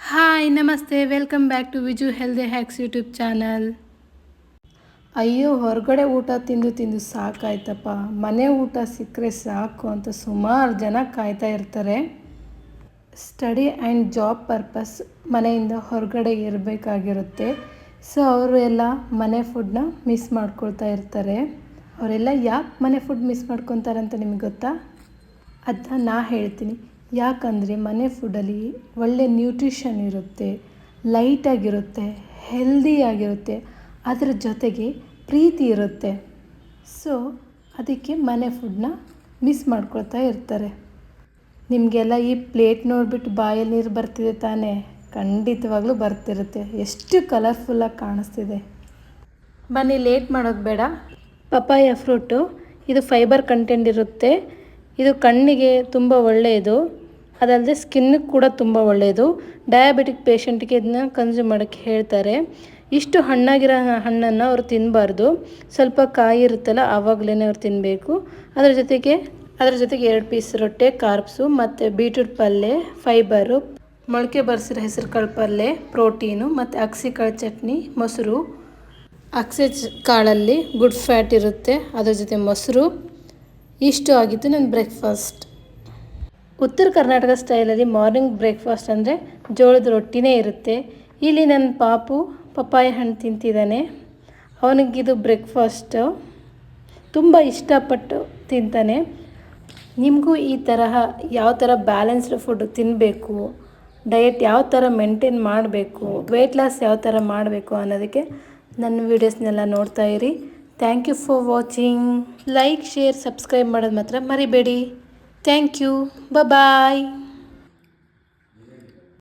Hi ನಮಸ್ತೆ, welcome back to Viju healthy hacks YouTube channel. ಅಯ್ಯೋ, ಹೊರಗಡೆ ಊಟ ತಿಂದು ತಿಂದು ಸಾಕಾಯ್ತಪ್ಪ. ಮನೆ ಊಟ ಸಿಕ್ಕರೆ ಸಾಕು ಅಂತ ಸುಮಾರು ಜನ ಕಾಯ್ತಾ ಇರ್ತಾರೆ. ಸ್ಟಡಿ ಆ್ಯಂಡ್ ಜಾಬ್ ಪರ್ಪಸ್ ಮನೆಯಿಂದ ಹೊರಗಡೆ ಇರಬೇಕಾಗಿರುತ್ತೆ. ಸೊ ಅವರು ಎಲ್ಲ ಮನೆ ಫುಡ್ನ ಮಿಸ್ ಮಾಡ್ಕೊಳ್ತಾ ಇರ್ತಾರೆ. ಅವರೆಲ್ಲ ಯಾಕೆ ಮನೆ ಫುಡ್ ಮಿಸ್ ಮಾಡ್ಕೊತಾರೆ ಅಂತ ನಿಮಗೆ ಗೊತ್ತಾ? ಅದನ್ನ ನಾ ಹೇಳ್ತೀನಿ. ಯಾಕಂದರೆ ಮನೆ ಫುಡ್ಡಲ್ಲಿ ಒಳ್ಳೆ ನ್ಯೂಟ್ರಿಷನ್ ಇರುತ್ತೆ, ಲೈಟಾಗಿರುತ್ತೆ, ಹೆಲ್ದಿಯಾಗಿರುತ್ತೆ, ಅದರ ಜೊತೆಗೆ ಪ್ರೀತಿ ಇರುತ್ತೆ. ಸೊ ಅದಕ್ಕೆ ಮನೆ ಫುಡ್ನ ಮಿಸ್ ಮಾಡ್ಕೊಳ್ತಾ ಇರ್ತಾರೆ. ನಿಮಗೆಲ್ಲ ಈ ಪ್ಲೇಟ್ ನೋಡಿಬಿಟ್ಟು ಬಾಯಲ್ಲಿ ನೀರು ಬರ್ತಿದೆ ತಾನೇ? ಖಂಡಿತವಾಗ್ಲೂ ಬರ್ತಿರುತ್ತೆ. ಎಷ್ಟು ಕಲರ್ಫುಲ್ಲಾಗಿ ಕಾಣಿಸ್ತಿದೆ. ಬನ್ನಿ, ಲೇಟ್ ಮಾಡೋದು ಬೇಡ. ಪಪಾಯ ಫ್ರೂಟು ಇದು ಫೈಬರ್ ಕಂಟೆಂಟ್ ಇರುತ್ತೆ. ಇದು ಕಣ್ಣಿಗೆ ತುಂಬ ಒಳ್ಳೆಯದು, ಅದಲ್ಲದೆ ಸ್ಕಿನ್ನಿಗೆ ಕೂಡ ತುಂಬ ಒಳ್ಳೆಯದು. ಡಯಾಬಿಟಿಕ್ ಪೇಷಂಟ್ಗೆ ಇದನ್ನ ಕನ್ಸ್ಯೂಮ್ ಮಾಡೋಕ್ಕೆ ಹೇಳ್ತಾರೆ. ಇಷ್ಟು ಹಣ್ಣಾಗಿರೋ ಹಣ್ಣನ್ನು ಅವರು ತಿನ್ನಬಾರ್ದು. ಸ್ವಲ್ಪ ಕಾಯಿ ಇರುತ್ತಲ್ಲ, ಆವಾಗಲೇ ಅವ್ರು ತಿನ್ನಬೇಕು. ಅದರ ಜೊತೆಗೆ 2 ಪೀಸ್ ರೊಟ್ಟೆ, ಕಾರ್ಬ್ಸು ಮತ್ತು ಬೀಟ್ರೂಟ್ ಪಲ್ಯ, ಫೈಬರು, ಮೊಳಕೆ ಬರಿಸಿರೋ ಹೆಸರು ಕಾಳು ಪಲ್ಯ, ಪ್ರೋಟೀನು ಮತ್ತು ಅಗಸೆಕಾಳು ಚಟ್ನಿ, ಮೊಸರು. ಅಗಸೆ ಕಾಳಲ್ಲಿ ಗುಡ್ ಫ್ಯಾಟ್ ಇರುತ್ತೆ, ಅದ್ರ ಜೊತೆ ಮೊಸರು. ಇಷ್ಟು ಆಗಿತ್ತು ನನ್ನ ಬ್ರೇಕ್ಫಾಸ್ಟ್. ಉತ್ತರ ಕರ್ನಾಟಕ ಸ್ಟೈಲಲ್ಲಿ ಮಾರ್ನಿಂಗ್ ಬ್ರೇಕ್ಫಾಸ್ಟ್ ಅಂದರೆ ಜೋಳದ ರೊಟ್ಟಿನೇ ಇರುತ್ತೆ. ಇಲ್ಲಿ ನನ್ನ ಪಾಪು ಪಪ್ಪಾಯ ಹಣ್ಣು ತಿಂತಿದ್ದಾನೆ. ಅವನಿಗಿದು ಬ್ರೇಕ್ಫಾಸ್ಟು ತುಂಬ ಇಷ್ಟಪಟ್ಟು ತಿಂತಾನೆ. ನಿಮಗೂ ಈ ತರಹ ಯಾವ ಥರ ಬ್ಯಾಲೆನ್ಸ್ಡ್ ಫುಡ್ ತಿನ್ನಬೇಕು, ಡಯಟ್ ಯಾವ ಥರ ಮೇಂಟೈನ್ ಮಾಡಬೇಕು, ವೆಯ್ಟ್ ಲಾಸ್ ಯಾವ ಥರ ಮಾಡಬೇಕು ಅನ್ನೋದಕ್ಕೆ ನನ್ನ ವೀಡಿಯೋಸ್ನೆಲ್ಲ ನೋಡ್ತಾ ಇರಿ. Thank you for watching. Like, share, subscribe ಮಾಡೋದು ಮಾತ್ರ ಮರಿಬೇಡಿ. Thank you. ಬಾಯ್.